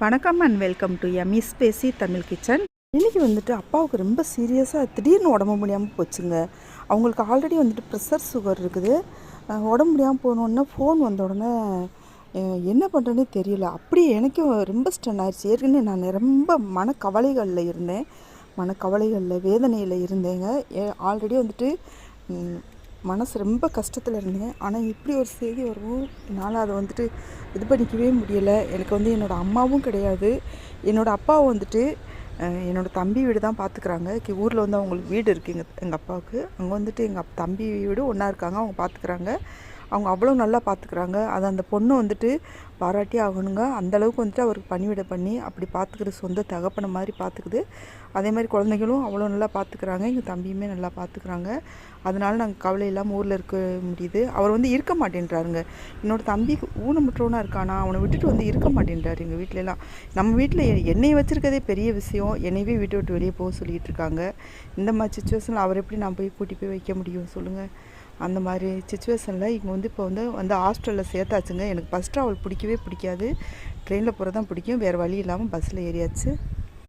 வணக்கம் and welcome to Emmy spicy Tamil kitchen. இன்றைக்கி வந்துட்டு அப்பாவுக்கு ரொம்ப சீரியஸாக திடீர்னு உடம்பு முடியாமல் போச்சுங்க. அவங்களுக்கு ஆல்ரெடி வந்துட்டு ப்ரெஷர் சுகர் இருக்குது. உடம்பு முடியாமல் போனோடனே ஃபோன் வந்த உடனே என்ன பண்ணுறேன்னே தெரியல. அப்படியே எனக்கும் ரொம்ப ஸ்டன் ஆயிடுச்சு. ஏற்கனவே நான் ரொம்ப மனக்கவலைகளில் இருந்தேன், மனக்கவலைகளில் வேதனையில் இருந்தேங்க. ஆல்ரெடி வந்துட்டு மனசு ரொம்ப கஷ்டத்தில் இருந்தேன். ஆனால் இப்படி ஒரு செய்தி வரவும் என்னால் அதை வந்துட்டு இது பண்ணிக்கவே முடியலை. எனக்கு வந்து என்னோடய அம்மாவும் கிடையாது, என்னோடய அப்பாவும் வந்துட்டு என்னோடய தம்பி வீடு தான் பார்த்துக்குறாங்க. ஊரில் வந்து அவங்களுக்கு வீடு இருக்குது எங்கள் அப்பாவுக்கு. அங்கே வந்துட்டு எங்கள் தம்பி வீடு ஒன்றா இருக்காங்க, அவங்க பார்த்துக்குறாங்க. அவங்க அவ்வளோ நல்லா பார்த்துக்குறாங்க. அது அந்த பொண்ணு வந்துட்டு பாராட்டி ஆகணுங்க. அந்தளவுக்கு வந்துட்டு அவருக்கு பணிவிடை பண்ணி அப்படி பார்த்துக்கிற சொந்த தகப்பனை மாதிரி பார்த்துக்குது. அதே மாதிரி குழந்தைகளும் அவ்வளோ நல்லா பார்த்துக்குறாங்க. எங்கள் தம்பியுமே நல்லா பார்த்துக்குறாங்க. அதனால நாங்கள் கவலை இல்லாமல் ஊரில் இருக்க முடியுது. அவர் வந்து இருக்க மாட்டேன்றாருங்க. என்னோடய தம்பி ஊனமுற்றவனாக இருக்கானா, அவனை விட்டுட்டு வந்து இருக்க மாட்டேன்றார் எங்கள் வீட்டிலலாம். நம்ம வீட்டில் என்னை வச்சுருக்கதே பெரிய விஷயம், என்னையவே வீட்டை விட்டு வெளியே போக சொல்லிகிட்டு இருக்காங்க. இந்த மாதிரி சுச்சுவேஷனில் அவர் எப்படி நான் போய் கூட்டி போய் வைக்க முடியும் சொல்லுங்கள்? அந்த மாதிரி சுச்சுவேஷனில் இங்கே வந்து இப்போ வந்து ஹாஸ்டலில் சேர்த்தாச்சுங்க. எனக்கு பஸ் ட்ராவல் பிடிக்கவே பிடிக்காது, ட்ரெயினில் போகிறது தான் பிடிக்கும். வேறு வழி இல்லாமல் பஸ்ஸில் ஏறியாச்சு.